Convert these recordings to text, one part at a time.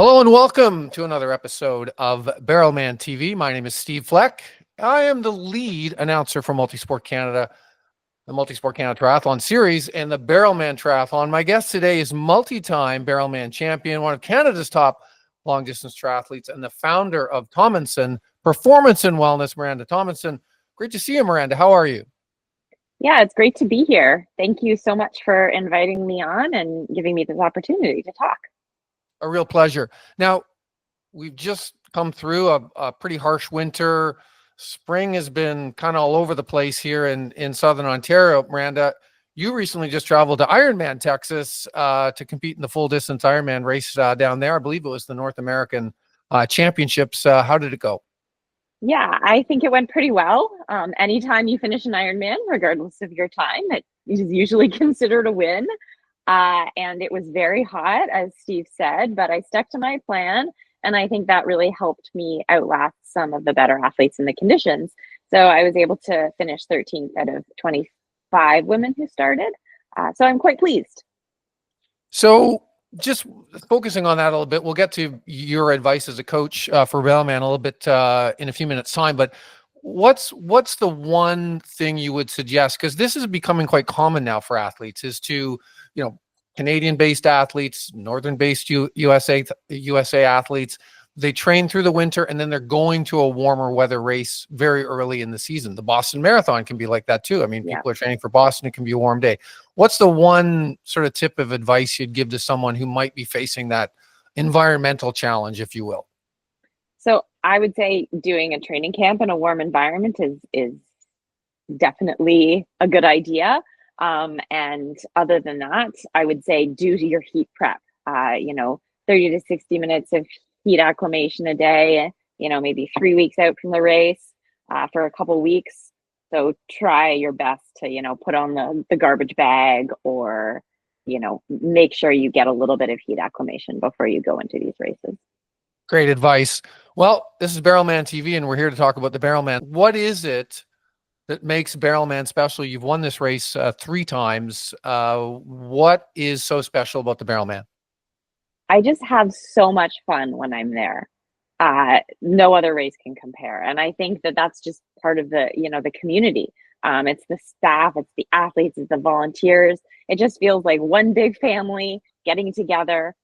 Hello and welcome to another episode of Barrelman TV. My name is Steve Fleck. I am the lead announcer for MultiSport Canada, the MultiSport Canada Triathlon Series, and the Barrelman Triathlon. My guest today is multi-time Barrelman champion, one of Canada's top long-distance triathletes, and the founder of Tomenson Performance and Wellness, Miranda Tomenson. Great to see you, Miranda. How are you? Yeah, it's great to be here. Thank you so much for inviting me on and giving me this opportunity to talk. A real pleasure. Now, we've just come through a pretty harsh winter. Spring has been kind of all over the place here in Southern Ontario. Miranda, you recently just traveled to Ironman, Texas, to compete in the full distance Ironman race down there. I believe it was the North American Championships. How did it go? Yeah, I think it went pretty well. Anytime you finish an Ironman, regardless of your time, it is usually considered a win. And it was very hot, as Steve said, but I stuck to my plan. And I think that really helped me outlast some of the better athletes in the conditions. So I was able to finish 13th out of 25 women who started. So I'm quite pleased. So just focusing on that a little bit, we'll get to your advice as a coach for Barrelman a little bit in a few minutes time, but what's the one thing you would suggest? Because this is becoming quite common now for athletes, is to, Canadian-based athletes, northern-based USA athletes, they train through the winter and then they're going to a warmer weather race very early in the season. The Boston Marathon can be like that too. I mean, people are training for Boston. It can be a warm day. What's the one sort of tip of advice you'd give to someone who might be facing that environmental challenge, if you will? So I would say doing a training camp in a warm environment is definitely a good idea. And other than that, I would say do your heat prep. 30 to 60 minutes of heat acclimation a day, maybe 3 weeks out from the race for a couple weeks. So try your best to, put on the garbage bag or, make sure you get a little bit of heat acclimation before you go into these races. Great advice. Well, this is Barrelman TV, and we're here to talk about the Barrelman. What is it that makes Barrelman special? You've won this race 3 times. What is so special about the Barrelman? I just have so much fun when I'm there. No other race can compare. And I think that that's just part of the community. It's the staff, it's the athletes, it's the volunteers. It just feels like one big family getting together,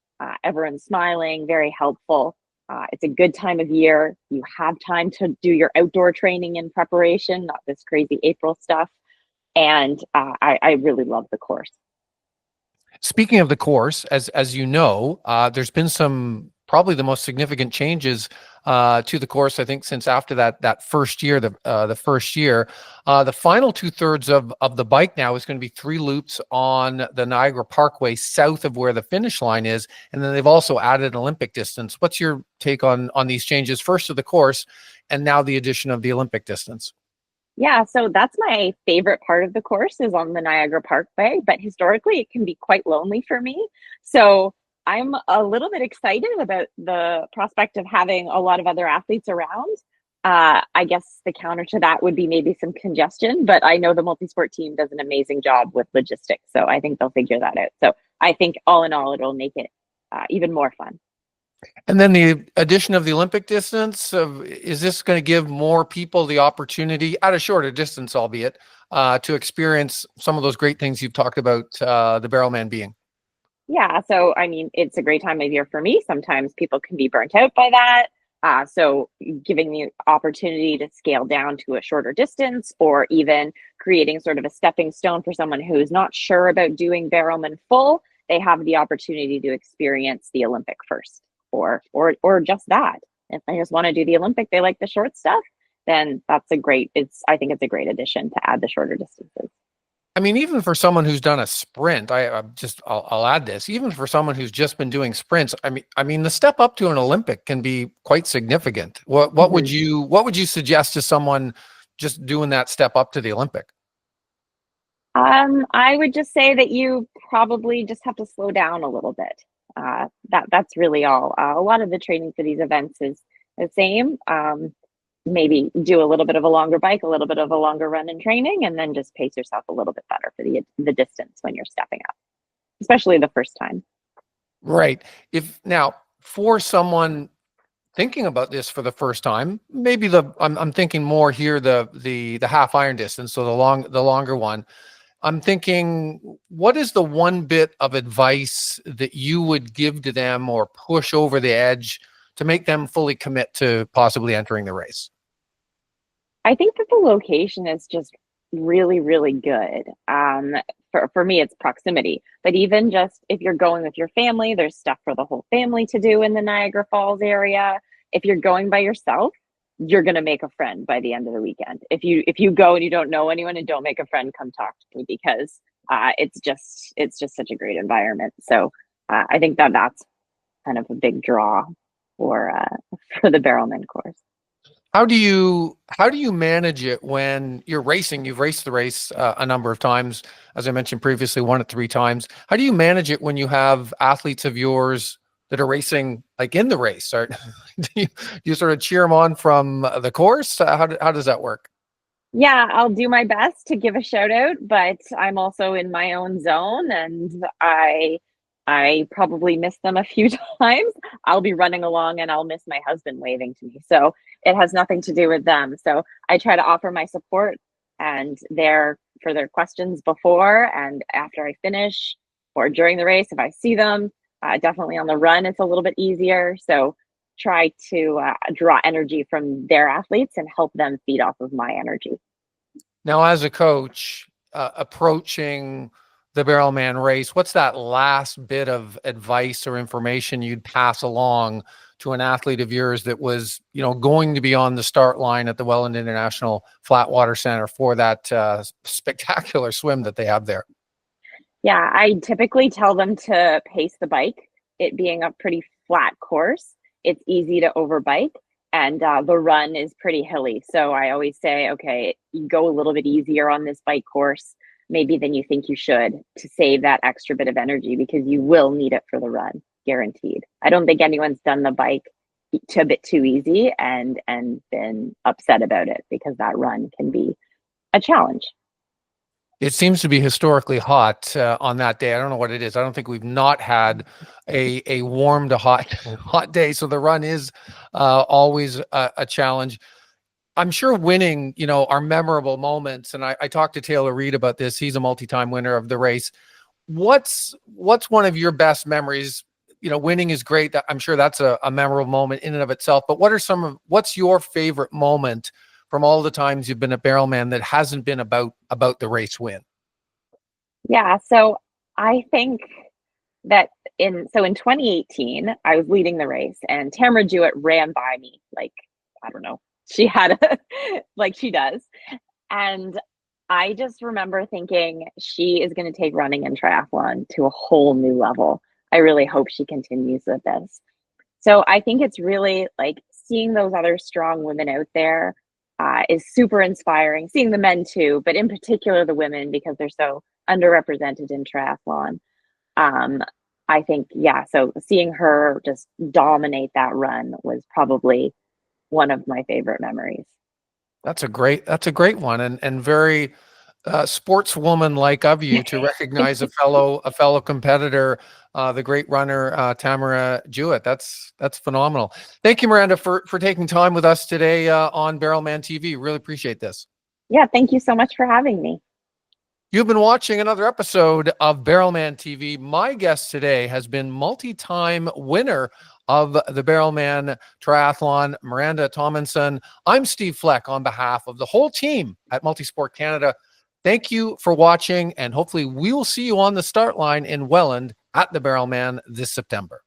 everyone's smiling, very helpful. It's a good time of year. You have time to do your outdoor training in preparation, not this crazy April stuff. And I really love the course. Speaking of the course, as you know, there's been some probably the most significant changes to the course, I think, since after that first year, the first year. The final 2/3 of the bike now is going to be 3 loops on the Niagara Parkway south of where the finish line is, and then they've also added Olympic distance. What's your take on these changes? First to the course, and now the addition of the Olympic distance. Yeah, so that's my favorite part of the course is on the Niagara Parkway, but historically it can be quite lonely for me. So I'm a little bit excited about the prospect of having a lot of other athletes around. I guess the counter to that would be maybe some congestion, but I know the MultiSport team does an amazing job with logistics, so I think they'll figure that out. So I think all in all, it'll make it even more fun. And then the addition of the Olympic distance, is this going to give more people the opportunity, at a shorter distance, albeit, to experience some of those great things you've talked about the Barrelman being? Yeah, so I mean, it's a great time of year for me. Sometimes people can be burnt out by that. So giving the opportunity to scale down to a shorter distance, or even creating sort of a stepping stone for someone who's not sure about doing Barrelman full, they have the opportunity to experience the Olympic first, or just that. If they just want to do the Olympic, they like the short stuff, then I think it's a great addition to add the shorter distances. I mean, even for someone who's done a sprint, I'll add this. Even for someone who's just been doing sprints, I mean, the step up to an Olympic can be quite significant. What would you suggest to someone just doing that step up to the Olympic? I would just say that you probably just have to slow down a little bit. That's really all. A lot of the training for these events is the same. Maybe do a little bit of a longer bike, a little bit of a longer run in training, and then just pace yourself a little bit better for the distance when you're stepping up, especially the first time. Right. If now for someone thinking about this for the first time, maybe I'm thinking more here, the half iron distance, so the longer one. I'm thinking, what is the one bit of advice that you would give to them or push over the edge to make them fully commit to possibly entering the race? I think that the location is just really, really good. For me, it's proximity. But even just if you're going with your family, there's stuff for the whole family to do in the Niagara Falls area. If you're going by yourself, you're gonna make a friend by the end of the weekend. If you go and you don't know anyone and don't make a friend, come talk to me because it's just such a great environment. So I think that that's kind of a big draw for for the Barrelman course. How do you manage it when you're racing? You've raced the race a number of times, as I mentioned previously, won it 3 times. How do you manage it when you have athletes of yours that are racing like in the race? Or do you sort of cheer them on from the course? How does that work? Yeah, I'll do my best to give a shout out, but I'm also in my own zone and I probably miss them a few times. I'll be running along and I'll miss my husband waving to me. So it has nothing to do with them. So I try to offer my support and there for their questions before and after I finish or during the race if I see them. Definitely on the run, it's a little bit easier. So try to draw energy from their athletes and help them feed off of my energy. Now, as a coach, approaching the Barrelman race, what's that last bit of advice or information you'd pass along to an athlete of yours that was, going to be on the start line at the Welland International Flatwater Center for that spectacular swim that they have there? Yeah, I typically tell them to pace the bike. It being a pretty flat course, it's easy to overbike, and the run is pretty hilly. So I always say, okay, you go a little bit easier on this bike course, maybe than you think you should, to save that extra bit of energy because you will need it for the run, guaranteed. I don't think anyone's done the bike a bit too easy and been upset about it because that run can be a challenge. It seems to be historically hot on that day. I don't know what it is. I don't think we've not had a warm to hot hot day. So the run is always a challenge. I'm sure winning, are memorable moments. And I talked to Taylor Reed about this. He's a multi-time winner of the race. What's one of your best memories? Winning is great. I'm sure that's a memorable moment in and of itself. But what's your favorite moment from all the times you've been at Barrelman that hasn't been about the race win? Yeah, so I think that in 2018, I was leading the race and Tamara Jewett ran by me like, I don't know, she had a like she does. And I just remember thinking she is going to take running and triathlon to a whole new level. I really hope she continues with this. So I think it's really like seeing those other strong women out there is super inspiring. Seeing the men too, but in particular the women because they're so underrepresented in triathlon. Um, I think, yeah, so seeing her just dominate that run was probably one of my favorite memories. That's a great one, and very sportswoman like of you to recognize a fellow competitor, the great runner Tamara Jewett. That's phenomenal. Thank you, Miranda, for taking time with us today on Barrelman TV. Really appreciate this. Yeah, thank you so much for having me. You've been watching another episode of Barrelman TV. My guest today has been multi-time winner of the Barrelman Triathlon, Miranda Tomenson. I'm Steve Fleck on behalf of the whole team at MultiSport Canada. Thank you for watching, and hopefully we will see you on the start line in Welland at the Barrelman this September.